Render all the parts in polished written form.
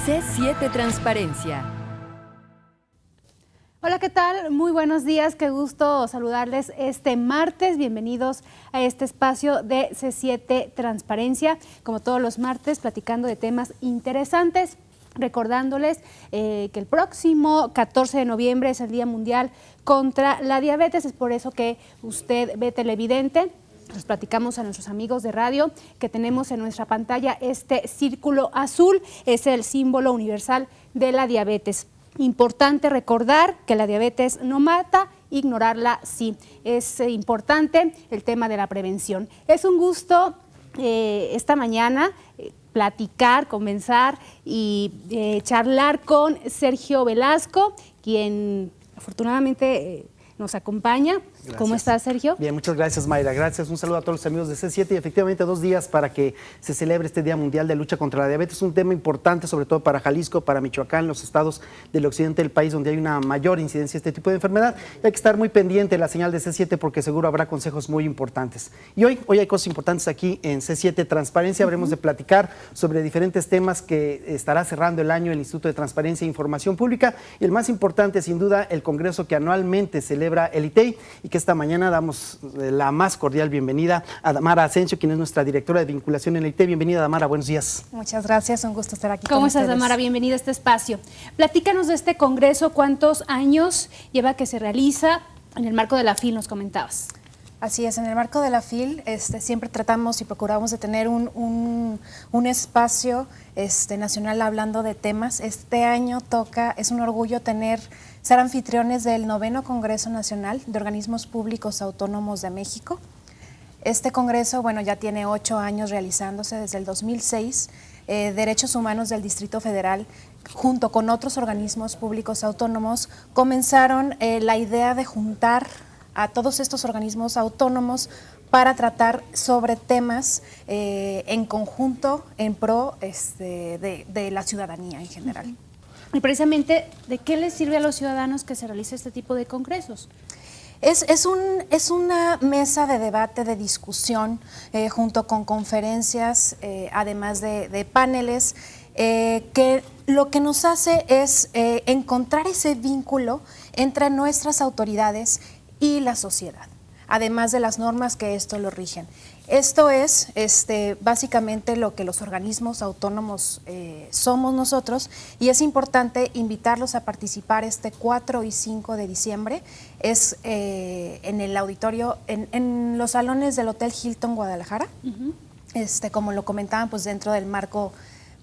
C7 Transparencia. Hola, ¿qué tal? Muy buenos días, qué gusto saludarles este martes. Bienvenidos a este espacio de C7 Transparencia, como todos los martes, platicando de temas interesantes. Recordándoles que el próximo 14 de noviembre es el Día Mundial contra la Diabetes. Es por eso que usted ve televidente. Nos platicamos a nuestros amigos de radio que tenemos en nuestra pantalla este círculo azul. Es el símbolo universal de la diabetes. Importante recordar que la diabetes no mata, ignorarla sí. Es importante el tema de la prevención. Es un gusto esta mañana platicar, comenzar y charlar con Sergio Velasco, quien afortunadamente nos acompaña. Gracias. ¿Cómo estás, Sergio? Bien, muchas gracias, Mayra. Gracias. Un saludo a todos los amigos de C7 y efectivamente 2 días para que se celebre este Día Mundial de Lucha contra la Diabetes. Es un tema importante, sobre todo para Jalisco, para Michoacán, los estados del occidente del país donde hay una mayor incidencia de este tipo de enfermedad. Y hay que estar muy pendiente de la señal de C7 porque seguro habrá consejos muy importantes. Y hoy hay cosas importantes aquí en C7 Transparencia. Habremos de platicar sobre diferentes temas que estará cerrando el año el Instituto de Transparencia e Información Pública. Y el más importante, sin duda, el congreso que anualmente celebra el ITEI y que esta mañana damos la más cordial bienvenida a Damara Asensio, quien es nuestra directora de vinculación en el ITEI. Bienvenida, Damara, buenos días. Muchas gracias, un gusto estar aquí. ¿Cómo estás, Damara? Bienvenida a este espacio. Platícanos de este congreso, ¿cuántos años lleva que se realiza en el marco de la FIL, nos comentabas? Así es, en el marco de la FIL siempre tratamos y procuramos de tener un espacio nacional hablando de temas. Este año es un orgullo ser anfitriones del 9º Congreso Nacional de Organismos Públicos Autónomos de México. Este congreso, bueno, ya tiene 8 años realizándose desde el 2006. Derechos Humanos del Distrito Federal, junto con otros organismos públicos autónomos, comenzaron la idea de juntar a todos estos organismos autónomos para tratar sobre temas en conjunto, en pro de la ciudadanía en general. Y precisamente, ¿de qué les sirve a los ciudadanos que se realice este tipo de congresos? Es una mesa de debate, de discusión, junto con conferencias, además de paneles, que lo que nos hace es encontrar ese vínculo entre nuestras autoridades y la sociedad, además de las normas que esto lo rigen. Esto es básicamente lo que los organismos autónomos somos nosotros, y es importante invitarlos a participar 4 y 5 de diciembre. Es en el auditorio, en los salones del Hotel Hilton Guadalajara, como lo comentaban, pues dentro del marco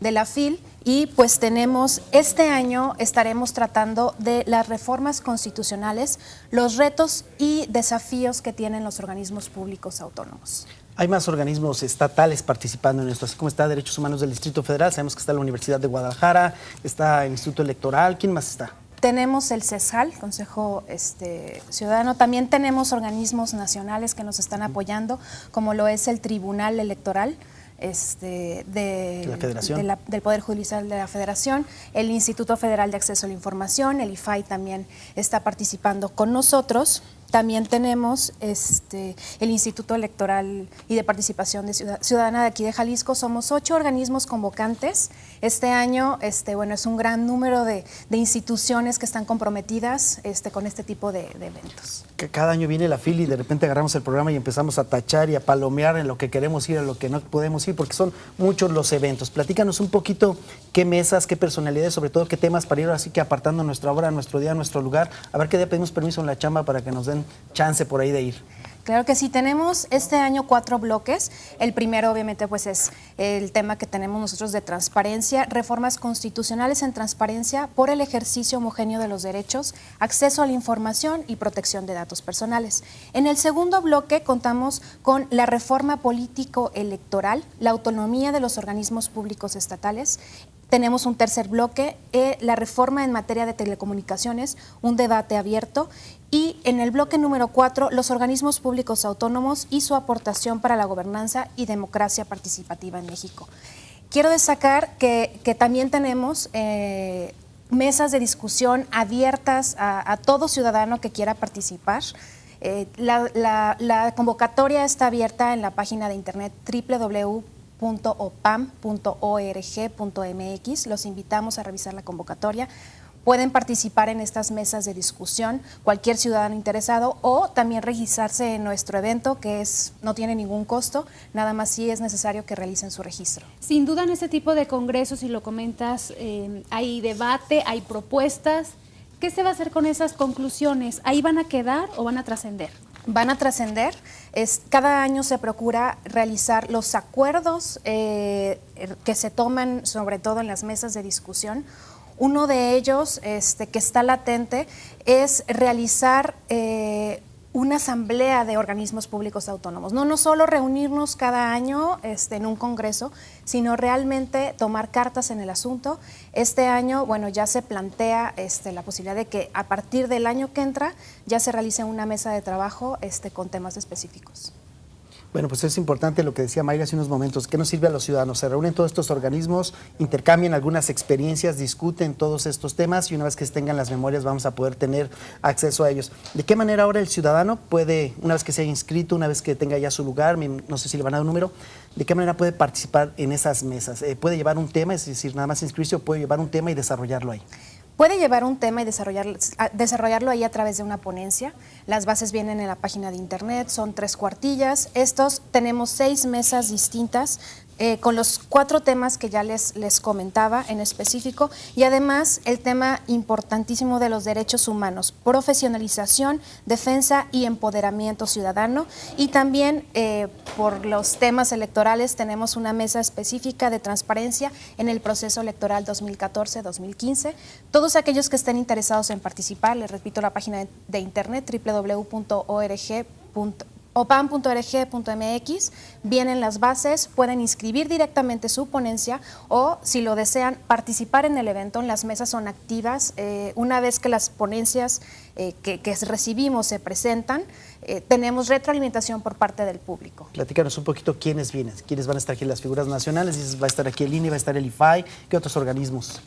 de la FIL, y pues este año estaremos tratando de las reformas constitucionales, los retos y desafíos que tienen los organismos públicos autónomos. Hay más organismos estatales participando en esto, así como está Derechos Humanos del Distrito Federal, sabemos que está la Universidad de Guadalajara, está el Instituto Electoral, ¿quién más está? Tenemos el CESAL, Consejo Ciudadano, también tenemos organismos nacionales que nos están apoyando, como lo es el Tribunal Electoral, la Federación. Del Poder Judicial de la Federación, el Instituto Federal de Acceso a la Información, el IFAI también está participando con nosotros. También tenemos el Instituto Electoral y de Participación Ciudadana de aquí de Jalisco. Somos 8 organismos convocantes. Este año es un gran número de instituciones que están comprometidas con este tipo de eventos. Que cada año viene la FIL y de repente agarramos el programa y empezamos a tachar y a palomear en lo que queremos ir, a lo que no podemos ir, porque son muchos los eventos. Platícanos un poquito qué mesas, qué personalidades, sobre todo qué temas para ir así que apartando nuestra hora, nuestro día, nuestro lugar. A ver qué día pedimos permiso en la chamba para que nos den chance por ahí de ir. Claro que sí, tenemos este año 4 bloques. El primero obviamente pues es el tema que tenemos nosotros de transparencia, reformas constitucionales en transparencia por el ejercicio homogéneo de los derechos, acceso a la información y protección de datos personales. En el segundo bloque contamos con la reforma político-electoral, la autonomía de los organismos públicos estatales. Tenemos un tercer bloque, la reforma en materia de telecomunicaciones, un debate abierto. Y en el bloque número 4, los organismos públicos autónomos y su aportación para la gobernanza y democracia participativa en México. Quiero destacar que también tenemos mesas de discusión abiertas a todo ciudadano que quiera participar. La convocatoria está abierta en la página de internet www www.opam.org.mx. Los invitamos a revisar la convocatoria. Pueden participar en estas mesas de discusión cualquier ciudadano interesado o también registrarse en nuestro evento, que no tiene ningún costo, nada más sí es necesario que realicen su registro. Sin duda en este tipo de congresos, si lo comentas, hay debate, hay propuestas. ¿Qué se va a hacer con esas conclusiones? ¿Ahí van a quedar o van a trascender? Van a trascender. Cada año se procura realizar los acuerdos que se toman, sobre todo en las mesas de discusión. Uno de ellos, que está latente, es realizar una asamblea de organismos públicos autónomos. No solo reunirnos cada año en un congreso, sino realmente tomar cartas en el asunto. Este año, bueno, ya se plantea la posibilidad de que a partir del año que entra ya se realice una mesa de trabajo con temas específicos. Bueno, pues es importante lo que decía Mayra hace unos momentos. ¿Qué nos sirve a los ciudadanos? Se reúnen todos estos organismos, intercambian algunas experiencias, discuten todos estos temas y una vez que tengan las memorias vamos a poder tener acceso a ellos. ¿De qué manera ahora el ciudadano puede, una vez que se haya inscrito, una vez que tenga ya su lugar, no sé si le van a dar un número, de qué manera puede participar en esas mesas? ¿Puede llevar un tema, es decir, nada más inscribirse o puede llevar un tema y desarrollarlo ahí? Puede llevar un tema y desarrollarlo ahí a través de una ponencia. Las bases vienen en la página de internet, son 3 cuartillas. Tenemos 6 mesas distintas con los 4 temas que ya les comentaba en específico y además el tema importantísimo de los derechos humanos, profesionalización, defensa y empoderamiento ciudadano, y también por los temas electorales tenemos una mesa específica de transparencia en el proceso electoral 2014-2015. Todos aquellos que estén interesados en participar, les repito la página de internet www.opam.org.mx, vienen las bases, pueden inscribir directamente su ponencia o, si lo desean, participar en el evento. Las mesas son activas. Una vez que las ponencias que recibimos se presentan, tenemos retroalimentación por parte del público. Platícanos un poquito quiénes vienen, quiénes van a estar aquí, las figuras nacionales. Dices, va a estar aquí el INE, va a estar el IFAI, ¿qué otros organismos?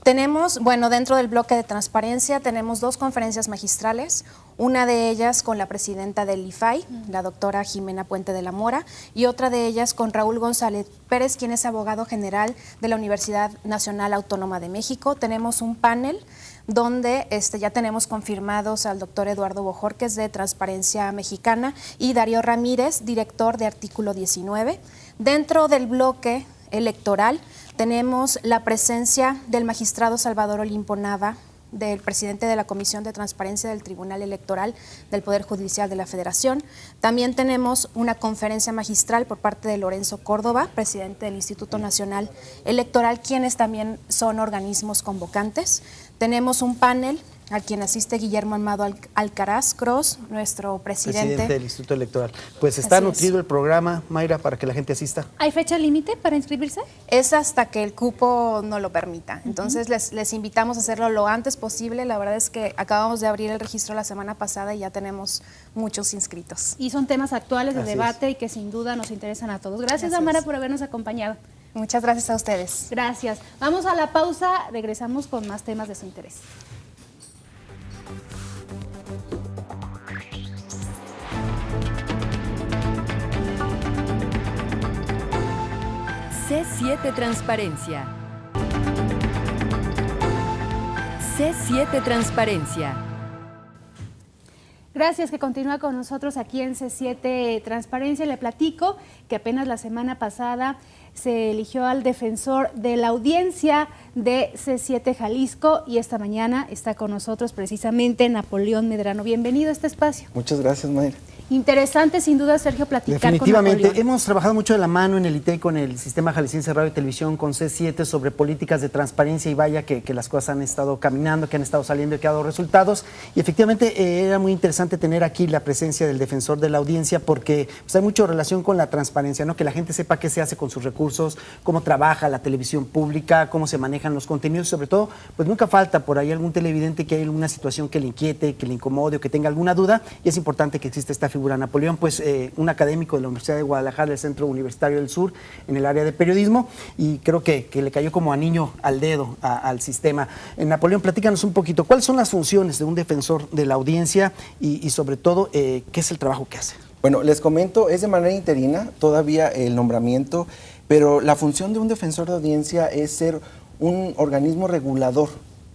Tenemos, dentro del bloque de transparencia tenemos 2 conferencias magistrales, una de ellas con la presidenta del IFAI, la doctora Jimena Puente de la Mora, y otra de ellas con Raúl González Pérez, quien es abogado general de la Universidad Nacional Autónoma de México. Tenemos un panel donde ya tenemos confirmados al doctor Eduardo Bojorquez de Transparencia Mexicana y Darío Ramírez, director de Artículo 19. Dentro del bloque electoral tenemos la presencia del magistrado Salvador Olimpo Nava, del presidente de la Comisión de Transparencia del Tribunal Electoral del Poder Judicial de la Federación. También tenemos una conferencia magistral por parte de Lorenzo Córdoba, presidente del Instituto Nacional Electoral, quienes también son organismos convocantes. Tenemos un panel a quien asiste Guillermo Amado Alcaraz Cross, nuestro presidente del Instituto Electoral. Pues está nutrido el programa, Mayra, para que la gente asista. ¿Hay fecha límite para inscribirse? Es hasta que el cupo no lo permita. Entonces les invitamos a hacerlo lo antes posible. La verdad es que acabamos de abrir el registro la semana pasada y ya tenemos muchos inscritos. Y son temas actuales de debate y que sin duda nos interesan a todos. Gracias, Amara, por habernos acompañado. Muchas gracias a ustedes. Gracias. Vamos a la pausa, regresamos con más temas de su interés. C7 Transparencia. C7 Transparencia. Gracias, que continúa con nosotros aquí en C7 Transparencia. Le platico que apenas la semana pasada se eligió al defensor de la audiencia de C7 Jalisco y esta mañana está con nosotros precisamente Napoleón Medrano. Bienvenido a este espacio. Muchas gracias, Mayra. Interesante, sin duda, Sergio, platicar Definitivamente. con Napoleón. Hemos trabajado mucho de la mano en el ITEI con el Sistema Jalisciense de Radio y Televisión, con C7, sobre políticas de transparencia y vaya que las cosas han estado caminando, que han estado saliendo y que ha dado resultados. Y efectivamente era muy interesante tener aquí la presencia del defensor de la audiencia porque pues, hay mucha relación con la transparencia, ¿no? Que la gente sepa qué se hace con sus recursos, cómo trabaja la televisión pública, cómo se manejan los contenidos. Sobre todo, pues nunca falta por ahí algún televidente que haya alguna situación que le inquiete, que le incomode o que tenga alguna duda. Y es importante que exista esta figura. Napoleón, pues un académico de la Universidad de Guadalajara, del Centro Universitario del Sur, en el área de periodismo, y creo que le cayó como anillo al dedo al sistema. Napoleón, platícanos un poquito, ¿cuáles son las funciones de un defensor de la audiencia y sobre todo, qué es el trabajo que hace? Bueno, les comento, es de manera interina todavía el nombramiento, pero la función de un defensor de audiencia es ser un organismo regulador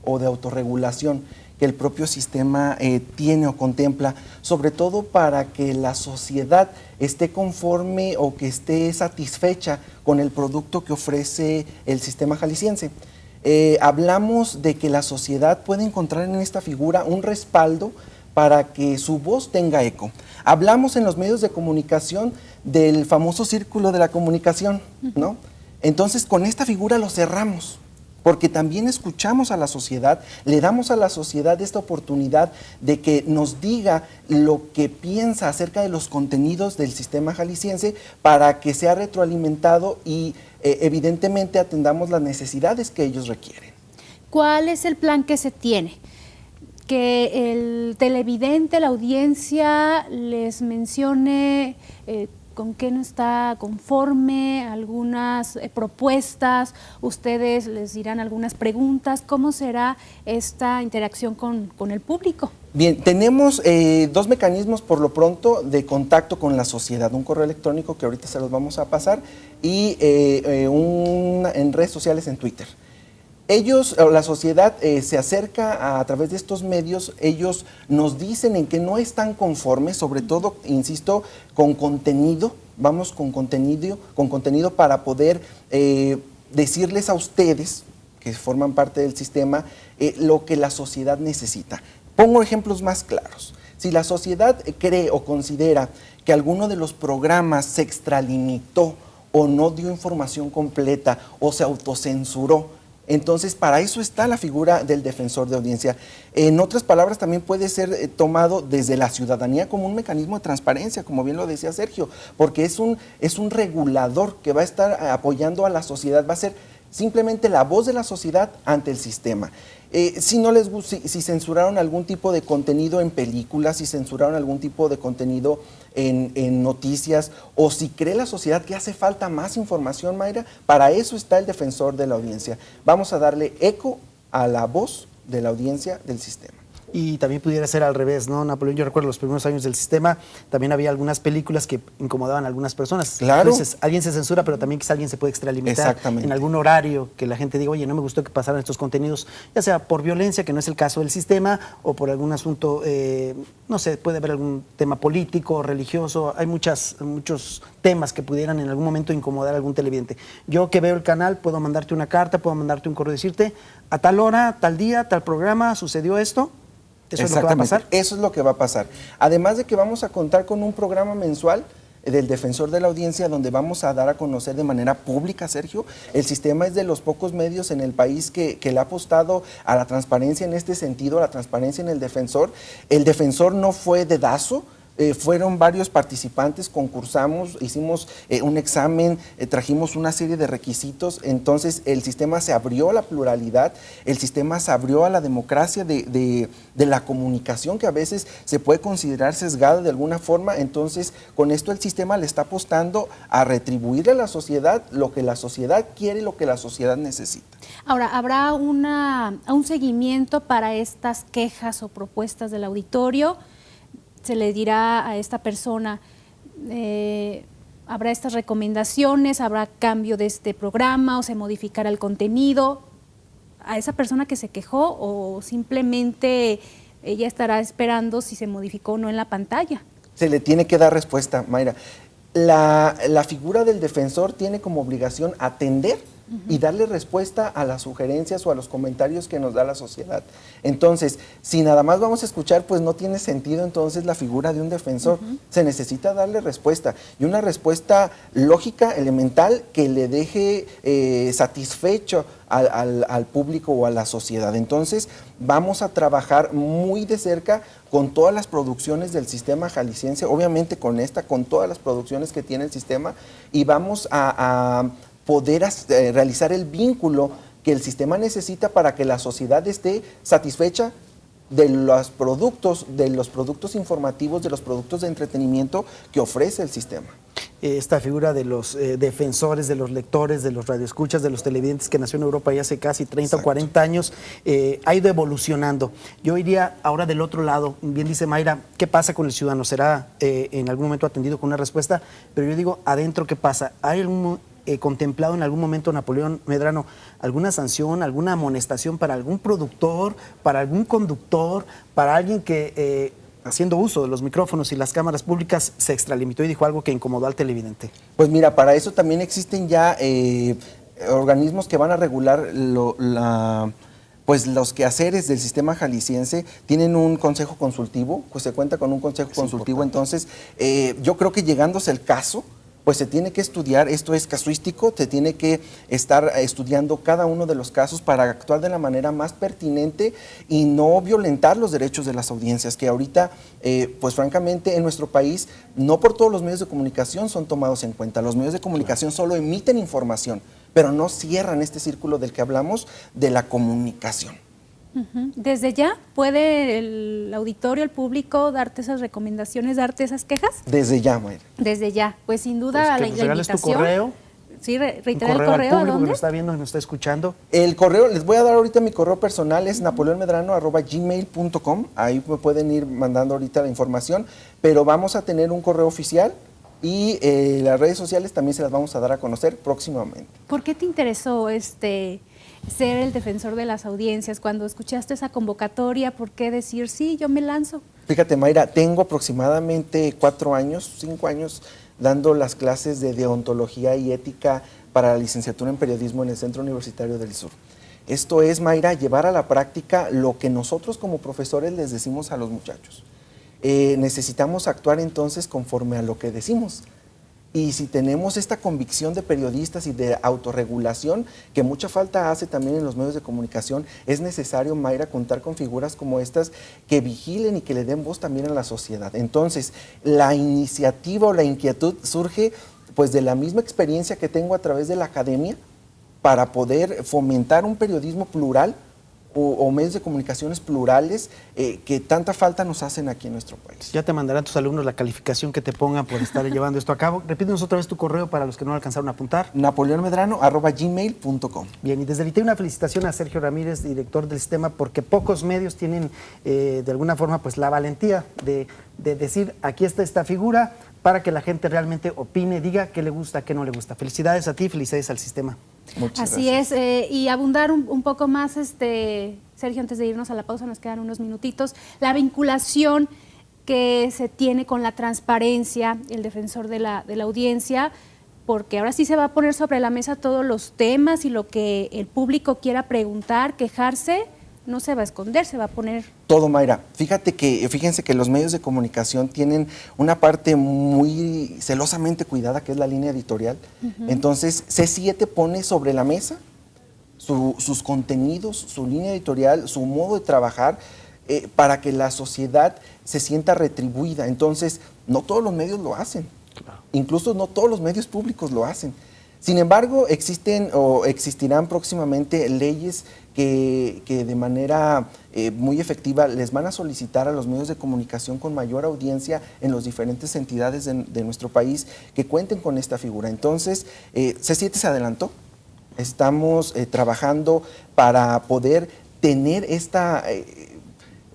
o de autorregulación que el propio sistema tiene o contempla, sobre todo para que la sociedad esté conforme o que esté satisfecha con el producto que ofrece el sistema jalisciense. Hablamos de que la sociedad puede encontrar en esta figura un respaldo para que su voz tenga eco. Hablamos en los medios de comunicación del famoso círculo de la comunicación, ¿no? Entonces, con esta figura lo cerramos, porque también escuchamos a la sociedad, le damos a la sociedad esta oportunidad de que nos diga lo que piensa acerca de los contenidos del sistema jalisciense para que sea retroalimentado y evidentemente atendamos las necesidades que ellos requieren. ¿Cuál es el plan que se tiene? Que el televidente, la audiencia, les mencione con qué no está conforme, algunas propuestas, ustedes les dirán algunas preguntas. ¿Cómo será esta interacción con el público? Bien, tenemos dos mecanismos por lo pronto de contacto con la sociedad, un correo electrónico que ahorita se los vamos a pasar y en redes sociales en Twitter. Ellos, la sociedad se acerca a través de estos medios, ellos nos dicen en que no están conformes, sobre todo, insisto, con contenido, vamos con contenido para poder decirles a ustedes, que forman parte del sistema, lo que la sociedad necesita. Pongo ejemplos más claros. Si la sociedad cree o considera que alguno de los programas se extralimitó o no dio información completa o se autocensuró, entonces, para eso está la figura del defensor de audiencia. En otras palabras, también puede ser tomado desde la ciudadanía como un mecanismo de transparencia, como bien lo decía Sergio, porque es un regulador que va a estar apoyando a la sociedad, va a ser simplemente la voz de la sociedad ante el sistema. Si no les gusta, si censuraron algún tipo de contenido en películas, si censuraron algún tipo de contenido en noticias, o si cree la sociedad que hace falta más información, Mayra, para eso está el defensor de la audiencia. Vamos a darle eco a la voz de la audiencia del sistema. Y también pudiera ser al revés, ¿no, Napoleón? Yo recuerdo los primeros años del sistema, también había algunas películas que incomodaban a algunas personas. Claro. Entonces, alguien se censura, pero también quizá alguien se puede extralimitar. Exactamente. En algún horario que la gente diga, oye, no me gustó que pasaran estos contenidos, ya sea por violencia, que no es el caso del sistema, o por algún asunto, no sé, puede haber algún tema político, religioso, hay muchos temas que pudieran en algún momento incomodar a algún televidente. Yo que veo el canal, puedo mandarte una carta, puedo mandarte un correo y decirte, a tal hora, tal día, tal programa, sucedió esto. ¿Eso es lo que va a pasar? Eso es lo que va a pasar. Además de que vamos a contar con un programa mensual del defensor de la audiencia donde vamos a dar a conocer de manera pública, Sergio. El sistema es de los pocos medios en el país que le ha apostado a la transparencia en este sentido, a la transparencia en el defensor. El defensor no fue dedazo. Fueron varios participantes, concursamos, hicimos un examen, trajimos una serie de requisitos, entonces el sistema se abrió a la pluralidad, el sistema se abrió a la democracia de la comunicación que a veces se puede considerar sesgada de alguna forma, entonces con esto el sistema le está apostando a retribuir a la sociedad lo que la sociedad quiere y lo que la sociedad necesita. Ahora, ¿habrá un seguimiento para estas quejas o propuestas del auditorio? Se le dirá a esta persona, habrá estas recomendaciones, habrá cambio de este programa o se modificará el contenido a esa persona que se quejó, o simplemente ella estará esperando si se modificó o no en la pantalla. Se le tiene que dar respuesta, Mayra. La figura del defensor tiene como obligación atender y darle respuesta a las sugerencias o a los comentarios que nos da la sociedad. Entonces, si nada más vamos a escuchar, pues no tiene sentido entonces la figura de un defensor. Se necesita darle respuesta, y una respuesta lógica, elemental, que le deje satisfecho al público o a la sociedad. Entonces, vamos a trabajar muy de cerca con todas las producciones del sistema jalisciense, obviamente con todas las producciones que tiene el sistema, y vamos a poder realizar el vínculo que el sistema necesita para que la sociedad esté satisfecha de los productos informativos, de los productos de entretenimiento que ofrece el sistema. Esta figura de los defensores, de los lectores, de los radioescuchas, de los televidentes que nació en Europa ya hace casi 30 o 40 años, ha ido evolucionando. Yo iría ahora del otro lado. Bien dice Mayra, ¿qué pasa con el ciudadano? ¿Será en algún momento atendido con una respuesta? Pero yo digo, adentro, ¿qué pasa? ¿Hay algún contemplado en algún momento, Napoleón Medrano, alguna sanción, alguna amonestación para algún productor, para algún conductor, para alguien que haciendo uso de los micrófonos y las cámaras públicas se extralimitó y dijo algo que incomodó al televidente? Pues mira, para eso también existen ya organismos que van a regular pues los quehaceres del sistema jalisciense. Tienen un consejo consultivo, pues se cuenta con un consejo consultivo. Entonces yo creo que llegándose el caso, pues se tiene que estudiar, esto es casuístico, se tiene que estar estudiando cada uno de los casos para actuar de la manera más pertinente y no violentar los derechos de las audiencias, que ahorita, pues francamente, en nuestro país, no por todos los medios de comunicación son tomados en cuenta. Los medios de comunicación solo emiten información, pero no cierran este círculo del que hablamos de la comunicación. ¿Desde ya puede el auditorio, el público, darte esas recomendaciones, darte esas quejas? Desde ya, Mayra. Desde ya. Pues sin duda Pues que la regales invitación. tu correo. Sí, reiterar Un el correo al correo. público que ¿Dónde? nos está viendo, que nos está escuchando. El correo, les voy a dar ahorita mi correo personal, es napoleonmedrano@gmail.com. Ahí me pueden ir mandando ahorita la información, pero vamos a tener un correo oficial y las redes sociales también se las vamos a dar a conocer próximamente. ¿Por qué te interesó ser el defensor de las audiencias? Cuando escuchaste esa convocatoria, ¿por qué decir sí, yo me lanzo? Fíjate, Mayra, tengo aproximadamente 5 años dando las clases de deontología y ética para la licenciatura en periodismo en el Centro Universitario del Sur. Esto es, Mayra, llevar a la práctica lo que nosotros como profesores les decimos a los muchachos. Necesitamos actuar entonces conforme a lo que decimos. Y si tenemos esta convicción de periodistas y de autorregulación, que mucha falta hace también en los medios de comunicación, es necesario, Mayra, contar con figuras como estas que vigilen y que le den voz también a la sociedad. Entonces, la iniciativa o la inquietud surge pues de la misma experiencia que tengo a través de la academia para poder fomentar un periodismo plural o medios de comunicaciones plurales que tanta falta nos hacen aquí en nuestro país. Ya te mandarán tus alumnos la calificación que te pongan por estar llevando esto a cabo. Repítenos otra vez tu correo para los que no lo alcanzaron a apuntar. napoleonmedrano@gmail.com. Bien, y desde el ITEI una felicitación a Sergio Ramírez, director del sistema, porque pocos medios tienen de alguna forma pues la valentía de decir, aquí está esta figura, para que la gente realmente opine, diga qué le gusta, qué no le gusta. Felicidades a ti, felicidades al sistema. Muchas Así gracias. es, y abundar un poco más, Sergio, antes de irnos a la pausa, nos quedan unos minutitos, la vinculación que se tiene con la transparencia, el defensor de la audiencia, porque ahora sí se va a poner sobre la mesa todos los temas y lo que el público quiera preguntar, quejarse, no se va a esconder, se va a poner... Todo, Mayra. Fíjense que los medios de comunicación tienen una parte muy celosamente cuidada, que es la línea editorial. Entonces, C7 pone sobre la mesa sus contenidos, su línea editorial, su modo de trabajar, para que la sociedad se sienta retribuida. Entonces, no todos los medios lo hacen. Claro. Incluso no todos los medios públicos lo hacen. Sin embargo, existen o existirán próximamente leyes que de manera muy efectiva les van a solicitar a los medios de comunicación con mayor audiencia en las diferentes entidades de nuestro país que cuenten con esta figura. Entonces, C7 se adelantó. Estamos trabajando para poder tener esta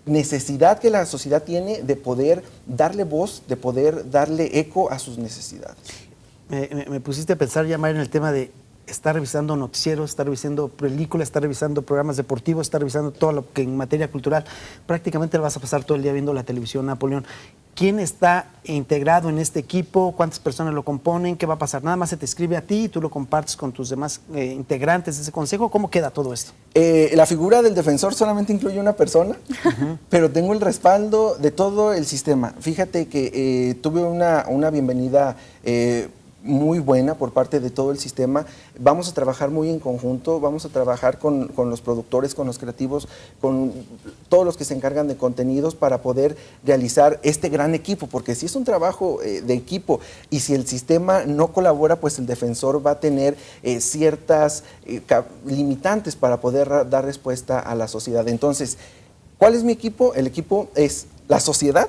necesidad que la sociedad tiene de poder darle voz, de poder darle eco a sus necesidades. Me pusiste a pensar ya, Mayra, en el tema de estar revisando noticieros, estar revisando películas, estar revisando programas deportivos, estar revisando todo lo que en materia cultural, prácticamente vas a pasar todo el día viendo la televisión, Napoleón. ¿Quién está integrado en este equipo? ¿Cuántas personas lo componen? ¿Qué va a pasar? ¿Nada más se te escribe a ti y tú lo compartes con tus demás integrantes de ese consejo? ¿Cómo queda todo esto? La figura del defensor solamente incluye una persona, pero tengo el respaldo de todo el sistema. Fíjate que tuve una bienvenida muy buena por parte de todo el sistema. Vamos a trabajar muy en conjunto, vamos a trabajar con los productores, con los creativos, con todos los que se encargan de contenidos para poder realizar este gran equipo, porque si es un trabajo de equipo y si el sistema no colabora, pues el defensor va a tener ciertas limitantes para poder dar respuesta a la sociedad. Entonces, ¿Cuál es mi equipo? El equipo es la sociedad,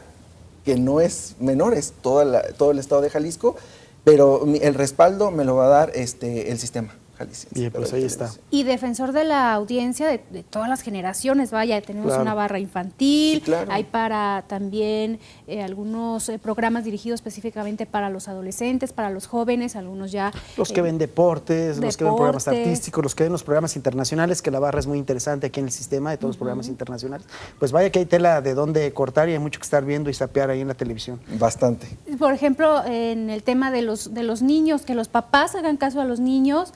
que no es menor, es todo el estado de Jalisco, pero el respaldo me lo va a dar el sistema jalisciense. Bien, pues ahí está. Y defensor de la audiencia de todas las generaciones, vaya, tenemos Claro. una barra infantil, Sí, claro. hay para también algunos programas dirigidos específicamente para los adolescentes, para los jóvenes, algunos ya... Los que ven deportes, los que ven programas deportes. artísticos, los que ven los programas internacionales, que la barra es muy interesante aquí en el sistema de todos los programas internacionales. Pues vaya que hay tela de dónde cortar y hay mucho que estar viendo y sapear ahí en la televisión. Bastante. Por ejemplo, en el tema de los niños, que los papás hagan caso a los niños,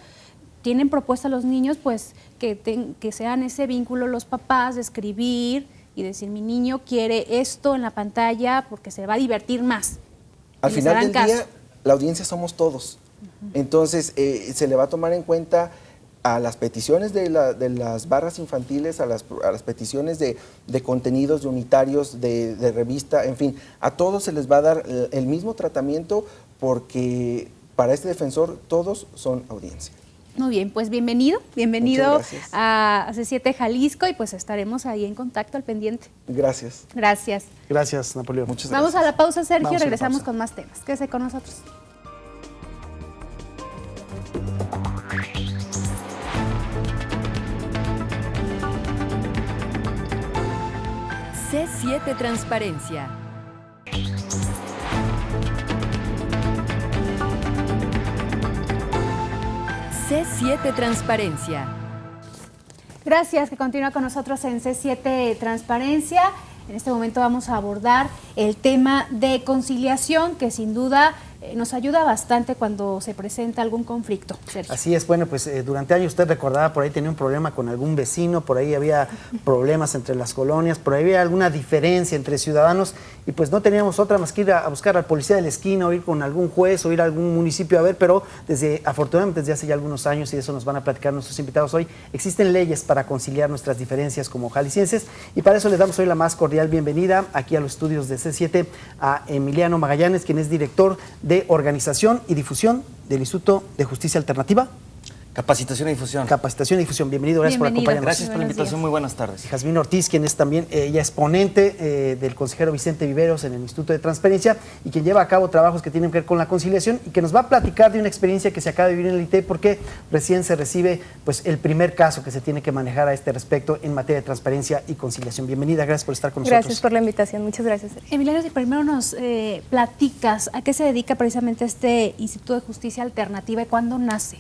tienen propuesta a los niños, pues que sean ese vínculo los papás de escribir y decir, mi niño quiere esto en la pantalla porque se va a divertir más. Al Y les final harán del día, caso. la audiencia somos todos. Entonces, se le va a tomar en cuenta a las peticiones de las barras infantiles, a las peticiones de contenidos, de unitarios, de revista, en fin, a todos se les va a dar el mismo tratamiento porque para este defensor todos son audiencia. Muy bien, pues bienvenido Muchas gracias. a C7 Jalisco y pues estaremos ahí en contacto al pendiente. Gracias. Gracias. Gracias, Napoleón. Muchas Vamos gracias. a la pausa, Sergio, Vamos a la regresamos pausa. con más temas. Quédese con nosotros. C7 Transparencia. C7 Transparencia. Gracias, que continúa con nosotros en C7 Transparencia. En este momento vamos a abordar el tema de conciliación, que sin duda nos ayuda bastante cuando se presenta algún conflicto. Sergio. Así es, bueno, pues durante años usted recordaba, por ahí tenía un problema con algún vecino, por ahí había problemas entre las colonias, por ahí había alguna diferencia entre ciudadanos y pues no teníamos otra más que ir a buscar al policía de la esquina o ir con algún juez o ir a algún municipio a ver, pero afortunadamente desde hace ya algunos años, y de eso nos van a platicar nuestros invitados hoy, existen leyes para conciliar nuestras diferencias como jaliscienses y para eso les damos hoy la más cordial bienvenida aquí a los estudios de C7 a Emiliano Magallanes, quien es director de Organización y Difusión del Instituto de Justicia Alternativa. Capacitación y difusión. Capacitación y difusión. Bienvenido, gracias por Bienvenido. acompañarnos. Gracias por la Buenos invitación, días. muy buenas tardes. Y Jazmín Ortiz, quien es también ella es ponente del consejero Vicente Viveros en el Instituto de Transparencia y quien lleva a cabo trabajos que tienen que ver con la conciliación y que nos va a platicar de una experiencia que se acaba de vivir en el ITE porque recién se recibe pues el primer caso que se tiene que manejar a este respecto en materia de transparencia y conciliación. Bienvenida, gracias por estar con nosotros. Gracias por la invitación, muchas gracias, Sergio. Emiliano, si primero nos platicas a qué se dedica precisamente este Instituto de Justicia Alternativa y cuándo nace.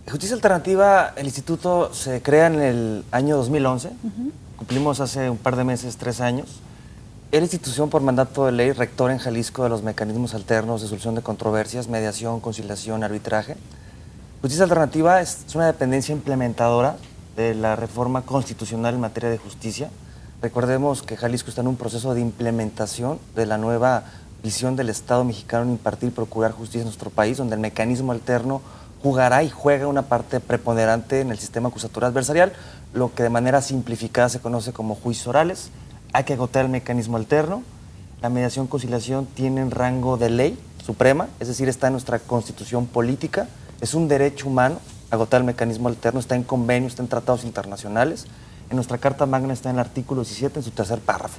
Justicia Alternativa, el instituto se crea en el año 2011, cumplimos hace un par de meses 3 años. Es la institución por mandato de ley rectora en Jalisco de los mecanismos alternos de solución de controversias, mediación, conciliación, arbitraje. Justicia Alternativa es una dependencia implementadora de la reforma constitucional en materia de justicia. Recordemos que Jalisco está en un proceso de implementación de la nueva visión del Estado mexicano en impartir y procurar justicia en nuestro país, donde el mecanismo alterno jugará y juega una parte preponderante en el sistema acusatorio adversarial, lo que de manera simplificada se conoce como juicios orales. Hay que agotar el mecanismo alterno. La mediación-conciliación tienen rango de ley suprema, es decir, está en nuestra constitución política, es un derecho humano agotar el mecanismo alterno, está en convenios, está en tratados internacionales. En nuestra Carta Magna está en el artículo 17, en su tercer párrafo.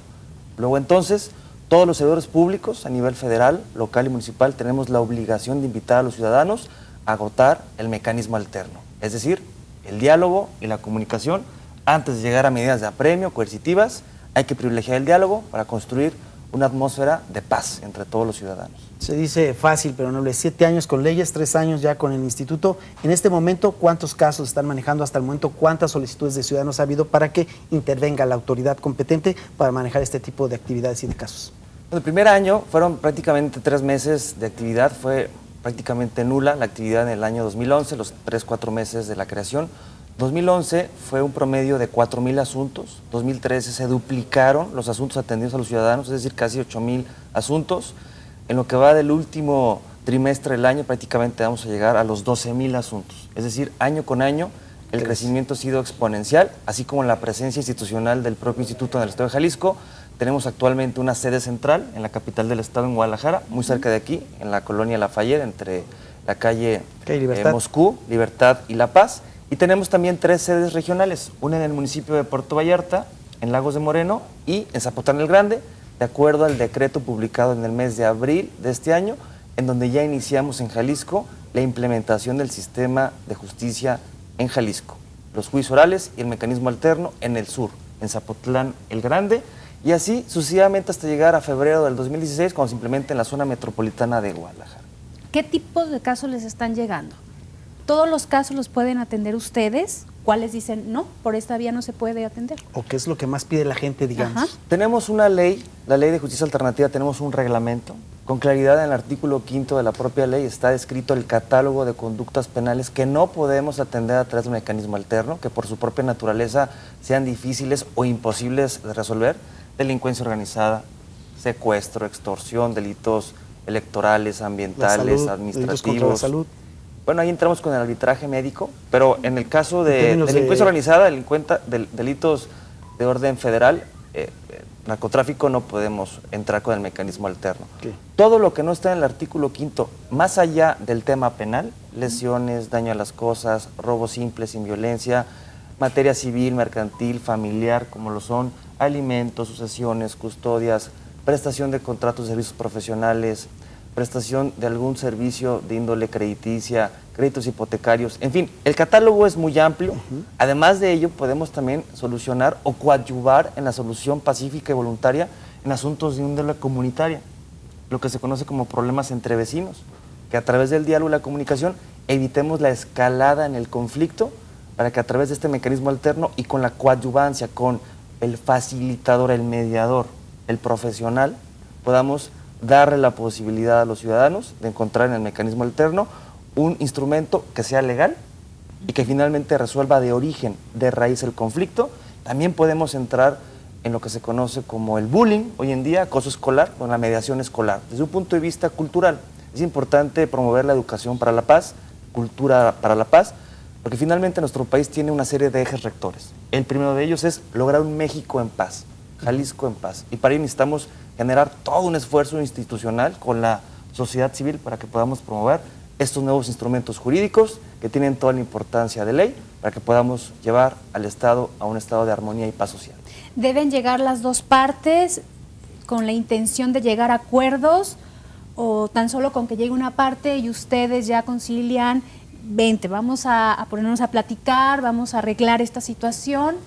Luego entonces, todos los servidores públicos a nivel federal, local y municipal tenemos la obligación de invitar a los ciudadanos a agotar el mecanismo alterno, es decir, el diálogo y la comunicación. Antes de llegar a medidas de apremio, coercitivas, hay que privilegiar el diálogo para construir una atmósfera de paz entre todos los ciudadanos. Se dice fácil, pero no, 7 años con leyes, 3 años ya con el instituto. En este momento, ¿cuántos casos están manejando hasta el momento? ¿Cuántas solicitudes de ciudadanos ha habido para que intervenga la autoridad competente para manejar este tipo de actividades y de casos? El primer año fueron prácticamente 3 meses de actividad, fue prácticamente nula la actividad en el año 2011, los 3-4 meses de la creación. 2011 fue un promedio de 4,000 asuntos, 2013 se duplicaron los asuntos atendidos a los ciudadanos, es decir, casi 8,000 asuntos. En lo que va del último trimestre del año prácticamente vamos a llegar a los 12,000 asuntos, es decir, año con año el crecimiento ha sido exponencial, así como la presencia institucional del propio instituto en el estado de Jalisco. Tenemos actualmente una sede central en la capital del estado, en Guadalajara, muy cerca de aquí, en la colonia Lafayette, entre la calle Libertad. Moscú, Libertad y La Paz. Y tenemos también 3 sedes regionales, una en el municipio de Puerto Vallarta, en Lagos de Moreno y en Zapotlán el Grande, de acuerdo al decreto publicado en el mes de abril de este año, en donde ya iniciamos en Jalisco la implementación del sistema de justicia en Jalisco, los juicios orales y el mecanismo alterno en el sur, en Zapotlán el Grande, y así sucesivamente hasta llegar a febrero del 2016, cuando se implemente en la zona metropolitana de Guadalajara. ¿Qué tipos de casos les están llegando? ¿Todos los casos los pueden atender ustedes? ¿Cuáles dicen, no, por esta vía no se puede atender? ¿O qué es lo que más pide la gente, digamos? Ajá. Tenemos una ley, la Ley de Justicia Alternativa, tenemos un reglamento. Con claridad en el artículo 5 de la propia ley está descrito el catálogo de conductas penales que no podemos atender a través de un mecanismo alterno, que por su propia naturaleza sean difíciles o imposibles de resolver. Delincuencia organizada, secuestro, extorsión, delitos electorales, ambientales, Delitos administrativos. contra la salud. Bueno, ahí entramos con el arbitraje médico, pero en el caso de términos delincuencia de- organizada, delitos de orden federal, narcotráfico, no podemos entrar con el mecanismo alterno. ¿Qué? Todo lo que no está en el artículo 5, más allá del tema penal, lesiones, daño a las cosas, robos simples sin violencia, materia civil, mercantil, familiar, como lo son alimentos, sucesiones, custodias, prestación de contratos de servicios profesionales, prestación de algún servicio de índole crediticia, créditos hipotecarios, en fin, el catálogo es muy amplio. Además de ello, podemos también solucionar o coadyuvar en la solución pacífica y voluntaria en asuntos de índole comunitaria, lo que se conoce como problemas entre vecinos, que a través del diálogo y la comunicación evitemos la escalada en el conflicto para que a través de este mecanismo alterno y con la coadyuvancia, con el facilitador, el mediador, el profesional, podamos darle la posibilidad a los ciudadanos de encontrar en el mecanismo alterno un instrumento que sea legal y que finalmente resuelva de origen, de raíz el conflicto. También podemos entrar en lo que se conoce como el bullying, hoy en día, acoso escolar, con la mediación escolar. Desde un punto de vista cultural, es importante promover la educación para la paz, cultura para la paz, porque finalmente nuestro país tiene una serie de ejes rectores. El primero de ellos es lograr un México en paz, Jalisco en paz. Y para ello necesitamos generar todo un esfuerzo institucional con la sociedad civil para que podamos promover estos nuevos instrumentos jurídicos que tienen toda la importancia de ley para que podamos llevar al Estado a un estado de armonía y paz social. ¿Deben llegar las dos partes con la intención de llegar a acuerdos o tan solo con que llegue una parte y ustedes ya concilian, vente, vamos a ponernos a platicar, vamos a arreglar esta situación?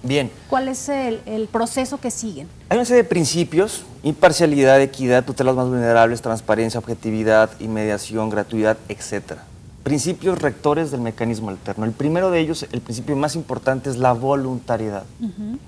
Bien. ¿Cuál es el proceso que siguen? Hay una serie de principios: imparcialidad, equidad, tutela a los más vulnerables, transparencia, objetividad, inmediación, gratuidad, etc. Principios rectores del mecanismo alterno. El primero de ellos, el principio más importante, es la voluntariedad.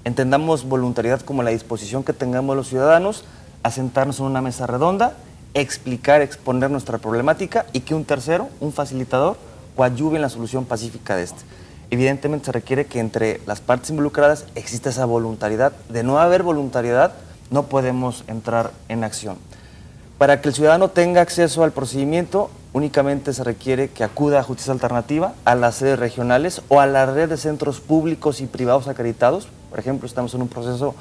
Entendamos voluntariedad como la disposición que tengamos los ciudadanos a sentarnos en una mesa redonda, explicar, exponer nuestra problemática y que un tercero, un facilitador, coadyuve en la solución pacífica de este. Evidentemente se requiere que entre las partes involucradas exista esa voluntariedad. De no haber voluntariedad, no podemos entrar en acción. Para que el ciudadano tenga acceso al procedimiento, únicamente se requiere que acuda a Justicia Alternativa, a las sedes regionales o a la red de centros públicos y privados acreditados. Por ejemplo, estamos en un proceso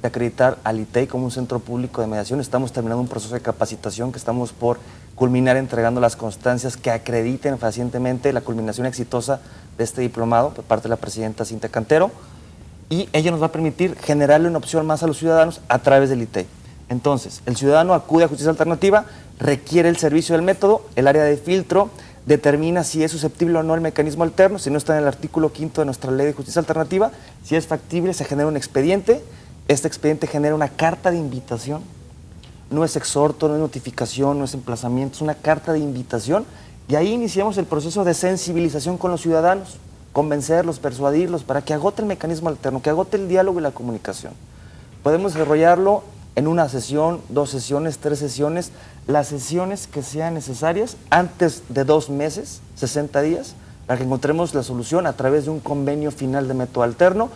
de acreditar al ITEI como un centro público de mediación. Estamos terminando un proceso de capacitación que estamos por culminar entregando las constancias que acrediten fehacientemente la culminación exitosa de este diplomado por parte de la presidenta Cintia Cantero, y ella nos va a permitir generarle una opción más a los ciudadanos a través del ITEI. Entonces, el ciudadano acude a Justicia Alternativa, requiere el servicio del método, el área de filtro determina si es susceptible o no el mecanismo alterno, si no está en el artículo 5 de nuestra Ley de Justicia Alternativa, si es factible se genera un expediente, este expediente genera una carta de invitación, no es exhorto, no es notificación, no es emplazamiento, es una carta de invitación, y ahí iniciamos el proceso de sensibilización con los ciudadanos, convencerlos, persuadirlos, para que agote el mecanismo alterno, que agote el diálogo y la comunicación. Podemos desarrollarlo en una sesión, 2 sesiones, 3 sesiones, las sesiones que sean necesarias antes de 2 meses, 60 días, para que encontremos la solución a través de un convenio final de método alterno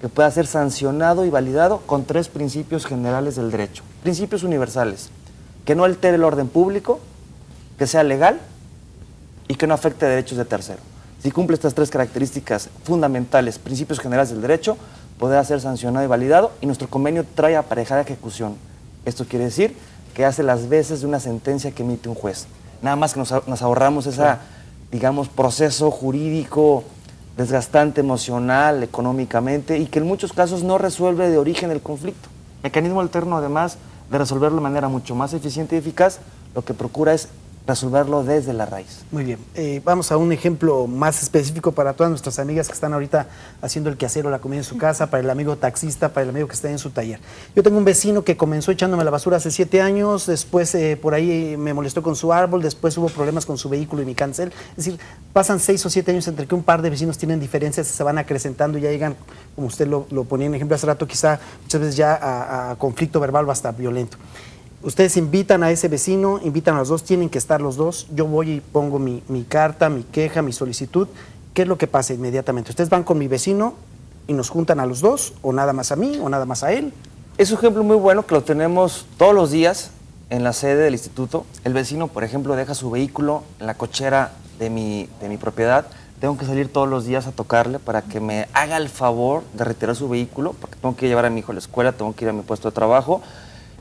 que pueda ser sancionado y validado con 3 principios generales del derecho. Principios universales: que no altere el orden público, que sea legal y que no afecte derechos de tercero. Si cumple estas 3 características fundamentales, principios generales del derecho, podrá ser sancionado y validado, y nuestro convenio trae aparejada ejecución. Esto quiere decir que hace las veces de una sentencia que emite un juez. Nada más que nos ahorramos ese, digamos, proceso jurídico desgastante emocional, económicamente, y que en muchos casos no resuelve de origen el conflicto. Mecanismo alterno, además de resolverlo de manera mucho más eficiente y eficaz, lo que procura es resolverlo desde la raíz. Muy bien. Vamos a un ejemplo más específico para todas nuestras amigas que están ahorita haciendo el quehacer o la comida en su casa, para el amigo taxista, para el amigo que está en su taller. Yo tengo un vecino que comenzó echándome la basura hace 7 años, después por ahí me molestó con su árbol, después hubo problemas con su vehículo y mi cancel. Es decir, pasan 6 o 7 años entre que un par de vecinos tienen diferencias, se van acrecentando y ya llegan, como usted lo ponía en ejemplo hace rato, quizá muchas veces ya a conflicto verbal o hasta violento. Ustedes invitan a ese vecino, invitan a los dos, tienen que estar los dos. Yo voy y pongo mi carta, mi queja, mi solicitud. ¿Qué es lo que pasa inmediatamente? ¿Ustedes van con mi vecino y nos juntan a los dos, o nada más a mí, o nada más a él? Es un ejemplo muy bueno que lo tenemos todos los días en la sede del instituto. El vecino, por ejemplo, deja su vehículo en la cochera de mi propiedad. Tengo que salir todos los días a tocarle para que me haga el favor de retirar su vehículo, porque tengo que llevar a mi hijo a la escuela, tengo que ir a mi puesto de trabajo.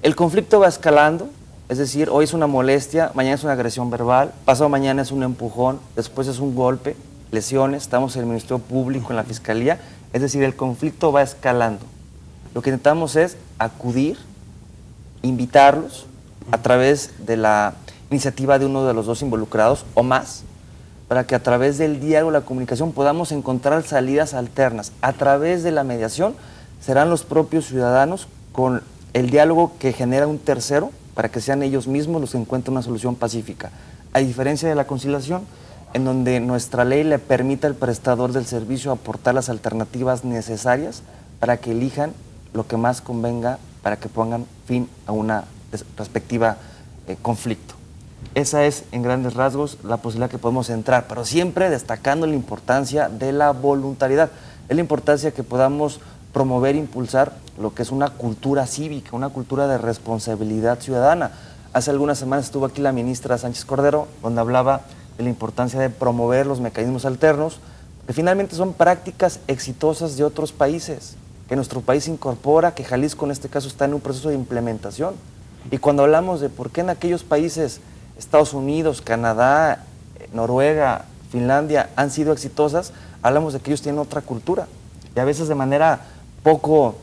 El conflicto va escalando, es decir, hoy es una molestia, mañana es una agresión verbal, pasado mañana es un empujón, después es un golpe, lesiones, estamos en el Ministerio Público, en la Fiscalía, es decir, el conflicto va escalando. Lo que intentamos es acudir, invitarlos a través de la iniciativa de uno de los dos involucrados o más, para que a través del diálogo, la comunicación, podamos encontrar salidas alternas. A través de la mediación serán los propios ciudadanos con el diálogo que genera un tercero para que sean ellos mismos los que encuentren una solución pacífica. A diferencia de la conciliación, en donde nuestra ley le permite al prestador del servicio aportar las alternativas necesarias para que elijan lo que más convenga para que pongan fin a una respectiva conflicto. Esa es, en grandes rasgos, la posibilidad que podemos entrar, pero siempre destacando la importancia de la voluntariedad. Es la importancia que podamos promover e impulsar lo que es una cultura cívica, una cultura de responsabilidad ciudadana. Hace algunas semanas estuvo aquí la ministra Sánchez Cordero, donde hablaba de la importancia de promover los mecanismos alternos, que finalmente son prácticas exitosas de otros países, que nuestro país incorpora, que Jalisco en este caso está en un proceso de implementación. Y cuando hablamos de por qué en aquellos países, Estados Unidos, Canadá, Noruega, Finlandia, han sido exitosas, hablamos de que ellos tienen otra cultura. Y a veces de manera poco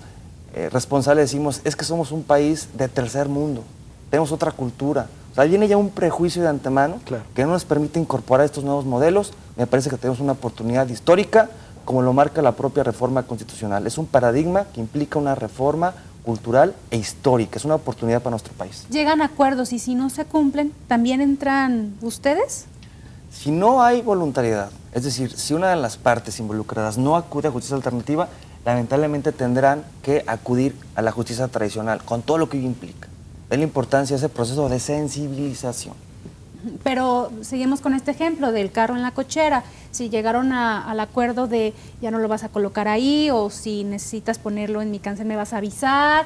responsable decimos, es que somos un país de tercer mundo, tenemos otra cultura. O sea, viene ya un prejuicio de antemano que no nos permite incorporar estos nuevos modelos. Me parece que tenemos una oportunidad histórica, como lo marca la propia reforma constitucional. Es un paradigma que implica una reforma cultural e histórica. Es una oportunidad para nuestro país. Llegan a acuerdos y si no se cumplen, ¿también entran ustedes? Si no hay voluntariedad, es decir, si una de las partes involucradas no acude a justicia alternativa, lamentablemente tendrán que acudir a la justicia tradicional, con todo lo que ello implica. Es la importancia de ese proceso de sensibilización. Pero seguimos con este ejemplo del carro en la cochera. Si llegaron al acuerdo de ya no lo vas a colocar ahí, o si necesitas ponerlo en mi cancel me vas a avisar,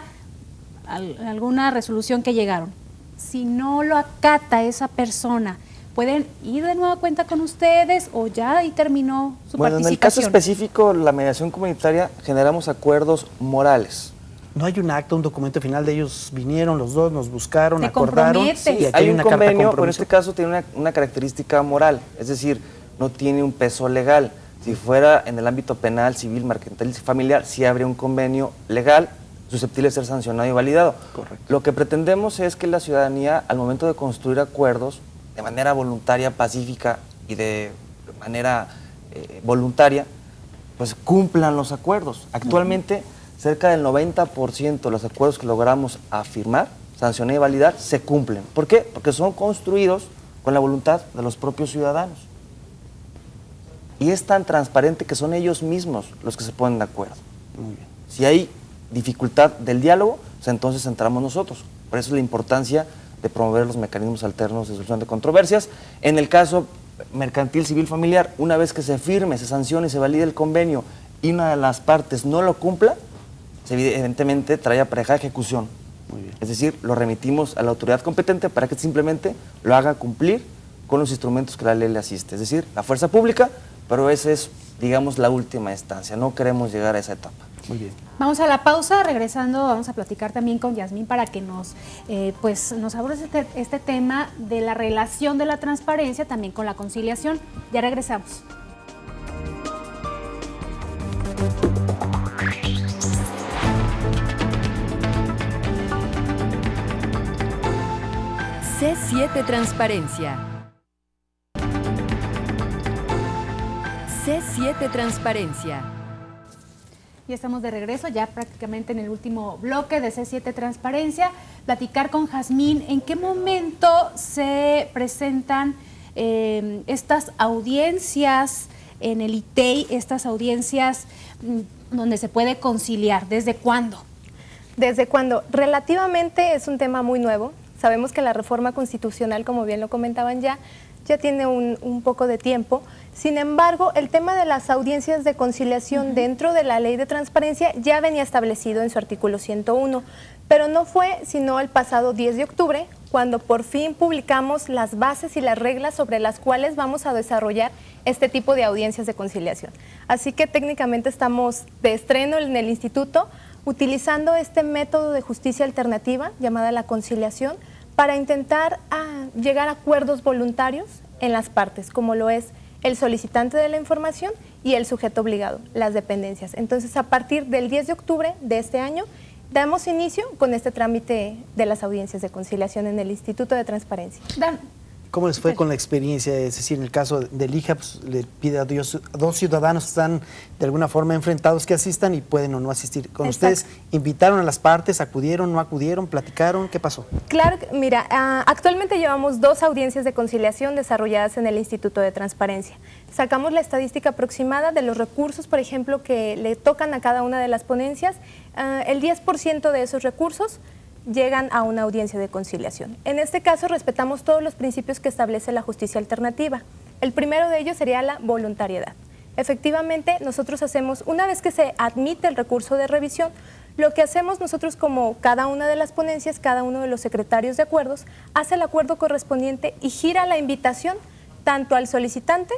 alguna resolución que llegaron. Si no lo acata esa persona, ¿pueden ir de nueva cuenta con ustedes o ya ahí terminó su participación? En el caso específico, la mediación comunitaria, generamos acuerdos morales. No hay un acta, un documento final de ellos vinieron los dos, nos buscaron, ¿Te acordaron. comprometes? Sí, aquí hay un una carta de convenio, pero en compromiso. este caso tiene una característica moral, es decir, no tiene un peso legal. Si fuera en el ámbito penal, civil, mercantil y familiar, sí habría un convenio legal susceptible de ser sancionado y validado. Correcto. Lo que pretendemos es que la ciudadanía, al momento de construir acuerdos, de manera voluntaria, pacífica y de manera voluntaria, pues cumplan los acuerdos. Actualmente, cerca del 90% de los acuerdos que logramos afirmar, sancionar y validar, se cumplen. ¿Por qué? Porque son construidos con la voluntad de los propios ciudadanos. Y es tan transparente que son ellos mismos los que se ponen de acuerdo. Muy bien. Si hay dificultad del diálogo, pues entonces entramos nosotros. Por eso es la importancia de promover los mecanismos alternos de solución de controversias. En el caso mercantil, civil, familiar, una vez que se firme, se sancione y se valide el convenio y una de las partes no lo cumpla, evidentemente trae aparejada ejecución. Muy bien. Es decir, lo remitimos a la autoridad competente para que simplemente lo haga cumplir con los instrumentos que la ley le asiste. Es decir, la fuerza pública, pero esa es, digamos, la última instancia. No queremos llegar a esa etapa. Muy bien. Vamos a la pausa, regresando vamos a platicar también con Yasmín para que nos aborde este tema de la relación de la transparencia también con la conciliación. Ya regresamos. C7 Transparencia. C7 Transparencia. Ya estamos de regreso, ya prácticamente en el último bloque de C7 Transparencia. Platicar con Jazmín, ¿en qué momento se presentan estas audiencias en el ITEI, estas audiencias donde se puede conciliar? ¿Desde cuándo? ¿Desde cuándo? Relativamente es un tema muy nuevo. Sabemos que la reforma constitucional, como bien lo comentaban ya tiene un poco de tiempo. Sin embargo, el tema de las audiencias de conciliación dentro de la Ley de Transparencia ya venía establecido en su artículo 101, pero no fue sino el pasado 10 de octubre cuando por fin publicamos las bases y las reglas sobre las cuales vamos a desarrollar este tipo de audiencias de conciliación. Así que técnicamente estamos de estreno en el instituto utilizando este método de justicia alternativa llamada la conciliación para intentar llegar a acuerdos voluntarios en las partes, como lo es el solicitante de la información y el sujeto obligado, las dependencias. Entonces, a partir del 10 de octubre de este año, damos inicio con este trámite de las audiencias de conciliación en el Instituto de Transparencia. ¿Cómo les fue con la experiencia? Es decir, en el caso del IJA, pues, le pide a dos ciudadanos que están de alguna forma enfrentados que asistan y pueden o no asistir. ¿Con ustedes invitaron a las partes, acudieron, no acudieron, platicaron? ¿Qué pasó? Claro, mira, actualmente llevamos 2 audiencias de conciliación desarrolladas en el Instituto de Transparencia. Sacamos la estadística aproximada de los recursos, por ejemplo, que le tocan a cada una de las ponencias. El 10% de esos recursos llegan a una audiencia de conciliación. En este caso respetamos todos los principios que establece la justicia alternativa. El primero de ellos sería la voluntariedad. Efectivamente, nosotros hacemos, una vez que se admite el recurso de revisión, lo que hacemos nosotros como cada una de las ponencias, cada uno de los secretarios de acuerdos, hace el acuerdo correspondiente y gira la invitación tanto al solicitante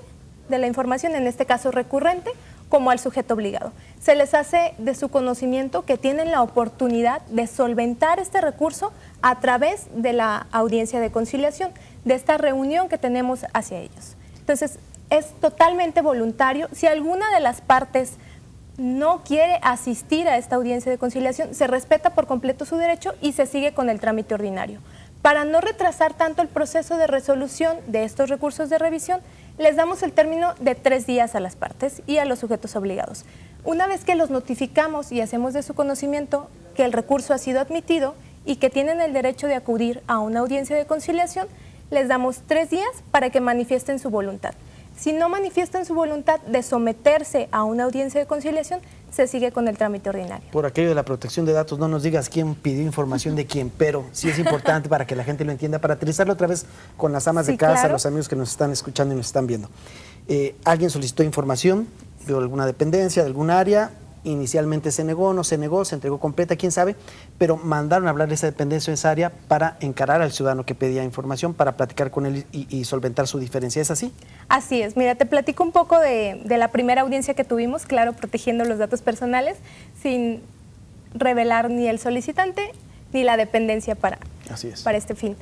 de la información, en este caso recurrente, como al sujeto obligado. Se les hace de su conocimiento que tienen la oportunidad de solventar este recurso a través de la audiencia de conciliación, de esta reunión que tenemos hacia ellos. Entonces, es totalmente voluntario. Si alguna de las partes no quiere asistir a esta audiencia de conciliación, se respeta por completo su derecho y se sigue con el trámite ordinario. Para no retrasar tanto el proceso de resolución de estos recursos de revisión, les damos el término de 3 días a las partes y a los sujetos obligados. Una vez que los notificamos y hacemos de su conocimiento que el recurso ha sido admitido y que tienen el derecho de acudir a una audiencia de conciliación, les damos 3 días para que manifiesten su voluntad. Si no manifiestan su voluntad de someterse a una audiencia de conciliación, se sigue con el trámite ordinario. Por aquello de la protección de datos, no nos digas quién pidió información de quién, pero sí es importante para que la gente lo entienda, para aterrizarlo otra vez con las amas de casa, claro, los amigos que nos están escuchando y nos están viendo. Alguien solicitó información de alguna dependencia, de algún área, inicialmente se negó, no se negó, se entregó completa, quién sabe, pero mandaron a hablar de esa dependencia o esa área para encarar al ciudadano que pedía información, para platicar con él y solventar su diferencia. ¿Es así? Así es. Mira, te platico un poco de la primera audiencia que tuvimos, claro, protegiendo los datos personales, sin revelar ni el solicitante ni la dependencia para este fin.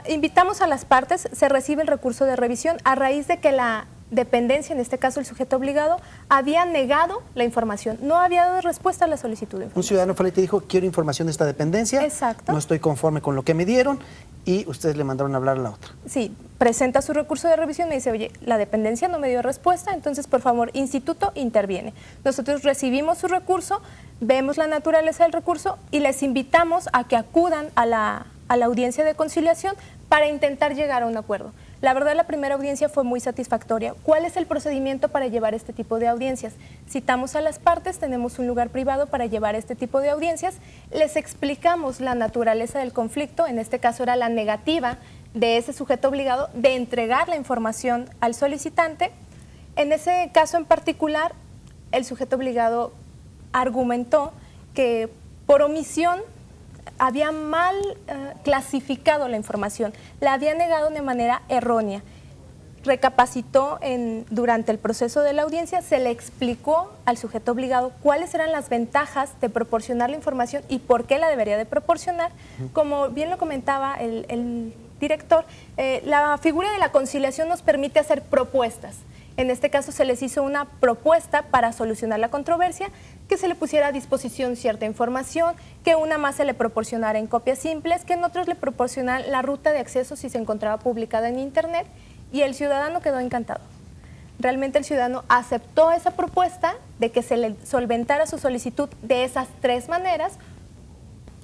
Invitamos a las partes, se recibe el recurso de revisión a raíz de que la dependencia, en este caso el sujeto obligado, había negado la información, no había dado respuesta a la solicitud de información. Un ciudadano fue y te dijo, quiero información de esta dependencia, exacto, no estoy conforme con lo que me dieron, y ustedes le mandaron a hablar a la otra. Sí, presenta su recurso de revisión y dice, oye, la dependencia no me dio respuesta, entonces por favor, instituto, interviene. Nosotros recibimos su recurso, vemos la naturaleza del recurso y les invitamos a que acudan a la audiencia de conciliación para intentar llegar a un acuerdo. La verdad, la primera audiencia fue muy satisfactoria. ¿Cuál es el procedimiento para llevar este tipo de audiencias? Citamos a las partes, tenemos un lugar privado para llevar este tipo de audiencias, les explicamos la naturaleza del conflicto, en este caso era la negativa de ese sujeto obligado de entregar la información al solicitante. En ese caso en particular, el sujeto obligado argumentó que por omisión había mal clasificado la información, la había negado de manera errónea. Recapacitó durante el proceso de la audiencia, se le explicó al sujeto obligado cuáles eran las ventajas de proporcionar la información y por qué la debería de proporcionar. Como bien lo comentaba el director, la figura de la conciliación nos permite hacer propuestas En este caso se les hizo una propuesta para solucionar la controversia, que se le pusiera a disposición cierta información, que una más se le proporcionara en copias simples, que en otros le proporcionaran la ruta de acceso si se encontraba publicada en Internet, y el ciudadano quedó encantado. Realmente el ciudadano aceptó esa propuesta de que se le solventara su solicitud de esas 3 maneras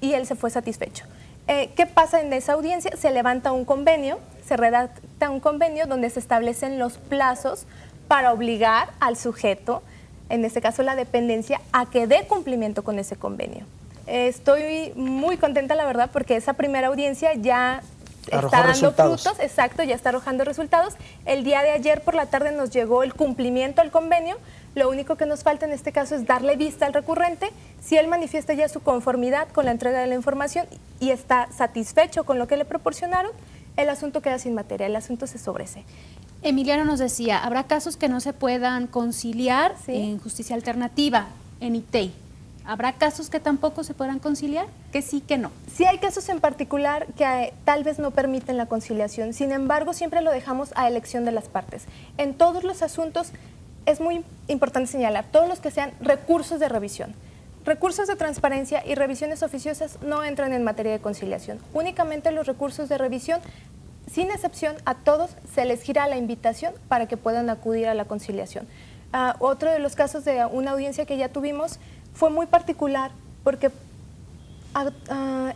y él se fue satisfecho. ¿Qué pasa en esa audiencia? Se levanta un convenio, se redacta un convenio donde se establecen los plazos para obligar al sujeto, en este caso la dependencia, a que dé cumplimiento con ese convenio. Estoy muy contenta, la verdad, porque esa primera audiencia ya está dando resultados. frutos, exacto, ya está arrojando resultados. El día de ayer por la tarde nos llegó el cumplimiento al convenio. Lo único que nos falta en este caso es darle vista al recurrente. Si él manifiesta ya su conformidad con la entrega de la información y está satisfecho con lo que le proporcionaron, el asunto queda sin materia, el asunto se sobresee. Emiliano nos decía, habrá casos que no se puedan conciliar Sí. en justicia alternativa, en ITEI. ¿Habrá casos que tampoco se podrán conciliar? Que sí, que no. Sí hay casos en particular que tal vez no permiten la conciliación, sin embargo siempre lo dejamos a elección de las partes. En todos los asuntos es muy importante señalar, todos los que sean recursos de revisión. Recursos de transparencia y revisiones oficiosas no entran en materia de conciliación. Únicamente los recursos de revisión, sin excepción, a todos se les gira la invitación para que puedan acudir a la conciliación. Otro de los casos de una audiencia que ya tuvimos fue muy particular porque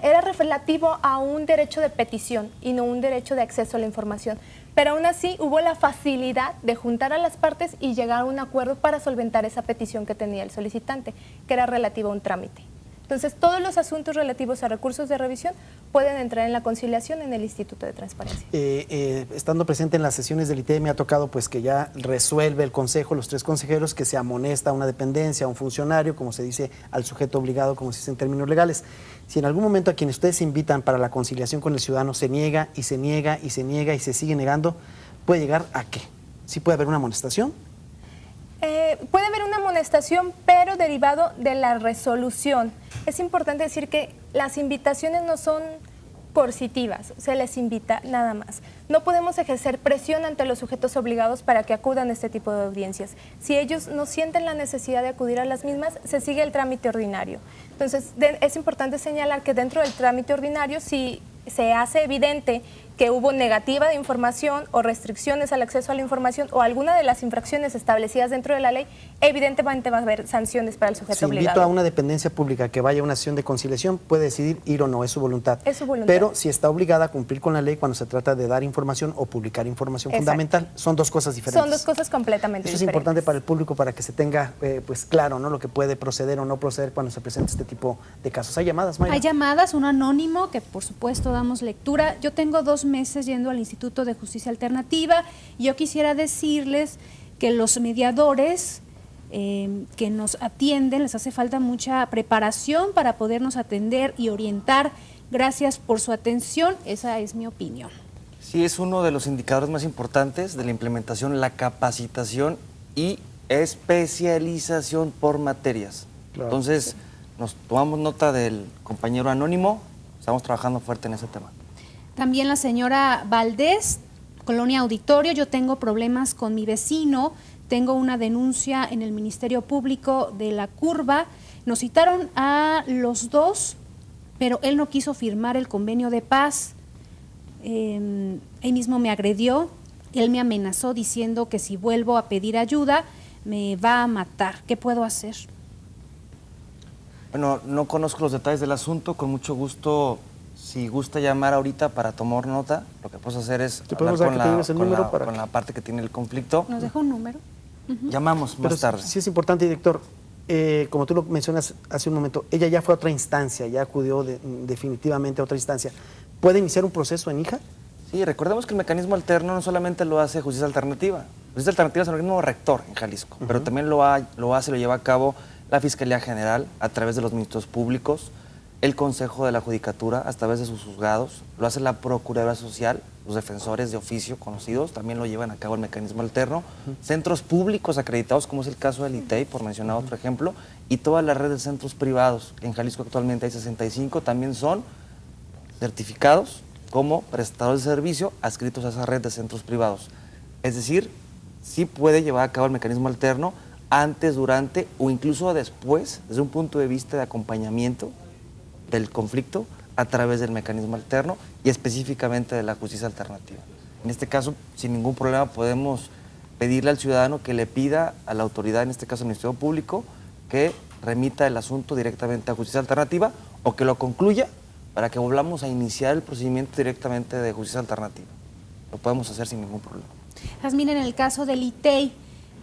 era relativo a un derecho de petición y no un derecho de acceso a la información. Pero aún así hubo la facilidad de juntar a las partes y llegar a un acuerdo para solventar esa petición que tenía el solicitante, que era relativa a un trámite. Entonces, todos los asuntos relativos a recursos de revisión pueden entrar en la conciliación en el Instituto de Transparencia. Estando presente en las sesiones del ITEI me ha tocado pues que ya resuelve el consejo, los 3 consejeros, que se amonesta a una dependencia, a un funcionario, como se dice, al sujeto obligado, como se dice en términos legales. Si en algún momento a quienes ustedes invitan para la conciliación con el ciudadano se niega y se niega y se niega y se sigue negando, ¿puede llegar a qué? ¿Sí puede haber una amonestación? Puede haber una amonestación, pero derivado de la resolución. Es importante decir que las invitaciones no son coercitivas, se les invita nada más. No podemos ejercer presión ante los sujetos obligados para que acudan a este tipo de audiencias. Si ellos no sienten la necesidad de acudir a las mismas, se sigue el trámite ordinario. Entonces, es importante señalar que dentro del trámite ordinario, si se hace evidente que hubo negativa de información o restricciones al acceso a la información o alguna de las infracciones establecidas dentro de la ley, evidentemente va a haber sanciones para el sujeto Si invito obligado. a una dependencia pública que vaya a una sesión de conciliación, puede decidir ir o no, es su voluntad. Es su voluntad. Pero si está obligada a cumplir con la ley cuando se trata de dar información o publicar información Exacto. fundamental, son 2 cosas diferentes. Son 2 cosas completamente Eso es diferentes. importante para el público, para que se tenga pues claro, ¿no?, lo que puede proceder o no proceder cuando se presenta este tipo de casos. ¿Hay llamadas, Mayra? Hay llamadas, un anónimo que por supuesto damos lectura. Yo tengo 2 meses yendo al Instituto de Justicia Alternativa y yo quisiera decirles que los mediadores que nos atienden, les hace falta mucha preparación para podernos atender y orientar. Gracias por su atención, esa es mi opinión. Sí, es uno de los indicadores más importantes de la implementación, la capacitación y especialización por materias. Claro. Entonces, nos tomamos nota del compañero anónimo, estamos trabajando fuerte en ese tema. También la señora Valdés, Colonia Auditorio, yo tengo problemas con mi vecino, tengo una denuncia en el Ministerio Público de La Curva, nos citaron a los 2, pero él no quiso firmar el convenio de paz, él mismo me agredió, él me amenazó diciendo que si vuelvo a pedir ayuda me va a matar. ¿Qué puedo hacer? Bueno, no conozco los detalles del asunto, con mucho gusto, si gusta llamar ahorita para tomar nota, lo que puedo hacer es Te hablar podemos dar con, que tienes el número para con que- la parte que tiene el conflicto. ¿Nos deja un número? Llamamos Pero más tarde. sí es importante, director, como tú lo mencionas hace un momento, ella ya fue a otra instancia, ya acudió definitivamente a otra instancia. ¿Puede iniciar un proceso en hija? Sí, recordemos que el mecanismo alterno no solamente lo hace Justicia Alternativa. Justicia Alternativa es el organismo rector en Jalisco, pero también lo lleva a cabo la Fiscalía General a través de los ministros públicos, el Consejo de la Judicatura a través de sus juzgados, lo hace la Procuraduría Social, los defensores de oficio conocidos también lo llevan a cabo el mecanismo alterno, centros públicos acreditados como es el caso del ITEI, por mencionar otro ejemplo, y toda la red de centros privados. En Jalisco actualmente hay 65, también son certificados como prestadores de servicio adscritos a esa red de centros privados. Es decir, sí puede llevar a cabo el mecanismo alterno antes, durante o incluso después, desde un punto de vista de acompañamiento del conflicto a través del mecanismo alterno y específicamente de la justicia alternativa. En este caso, sin ningún problema, podemos pedirle al ciudadano que le pida a la autoridad, en este caso el Ministerio Público, que remita el asunto directamente a justicia alternativa o que lo concluya para que volvamos a iniciar el procedimiento directamente de justicia alternativa. Lo podemos hacer sin ningún problema. Jazmín, en el caso del ITEI,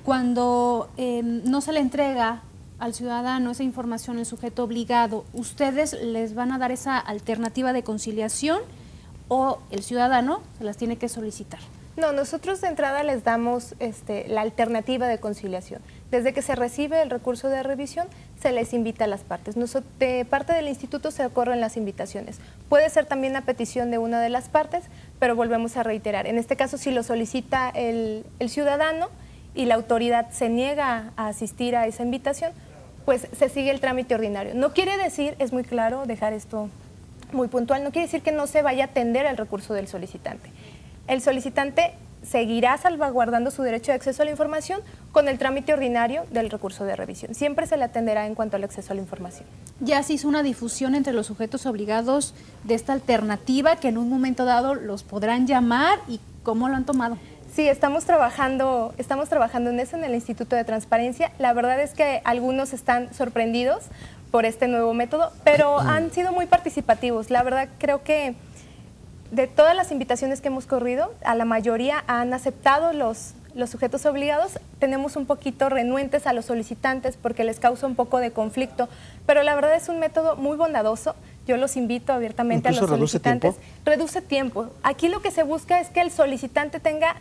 cuando no se le entrega al ciudadano esa información, el sujeto obligado, ¿ustedes les van a dar esa alternativa de conciliación o el ciudadano se las tiene que solicitar? No, nosotros de entrada les damos la alternativa de conciliación. Desde que se recibe el recurso de revisión, se les invita a las partes. De parte del instituto se corren las invitaciones. Puede ser también a petición de una de las partes, pero volvemos a reiterar. En este caso, si lo solicita el ciudadano y la autoridad se niega a asistir a esa invitación, pues se sigue el trámite ordinario. No quiere decir, es muy claro, dejar esto muy puntual, no quiere decir que no se vaya a atender el recurso del solicitante. El solicitante seguirá salvaguardando su derecho de acceso a la información con el trámite ordinario del recurso de revisión. Siempre se le atenderá en cuanto al acceso a la información. Ya se hizo una difusión entre los sujetos obligados de esta alternativa que en un momento dado los podrán llamar, y ¿cómo lo han tomado? Sí, estamos trabajando en eso en el Instituto de Transparencia. La verdad es que algunos están sorprendidos por este nuevo método, pero han sido muy participativos. La verdad creo que de todas las invitaciones que hemos corrido, a la mayoría han aceptado los sujetos obligados. Tenemos un poquito renuentes a los solicitantes porque les causa un poco de conflicto, pero la verdad es un método muy bondadoso. Yo los invito abiertamente ¿Incluso a los solicitantes. reduce tiempo? Reduce tiempo. Aquí lo que se busca es que el solicitante tenga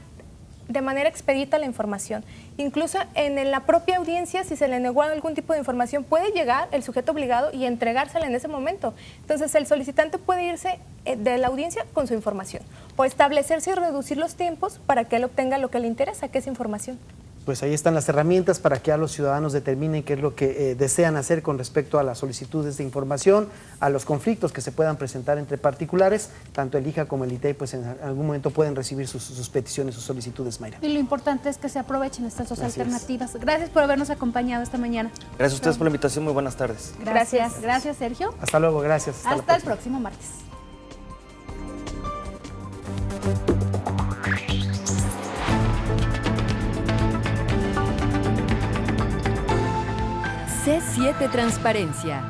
de manera expedita la información. Incluso en la propia audiencia, si se le negó algún tipo de información, puede llegar el sujeto obligado y entregársela en ese momento. Entonces, el solicitante puede irse de la audiencia con su información o establecerse y reducir los tiempos para que él obtenga lo que le interesa, que es información. Pues ahí están las herramientas para que a los ciudadanos determinen qué es lo que desean hacer con respecto a las solicitudes de información, a los conflictos que se puedan presentar entre particulares. Tanto el IJA como el ITEI pues en algún momento pueden recibir sus peticiones, sus solicitudes, Mayra. Y lo importante es que se aprovechen estas dos Así alternativas. Gracias por habernos acompañado esta mañana. Gracias a ustedes por la invitación, muy buenas tardes. Gracias. Gracias, Sergio. Hasta luego, gracias. Hasta el próximo martes. C7 Transparencia.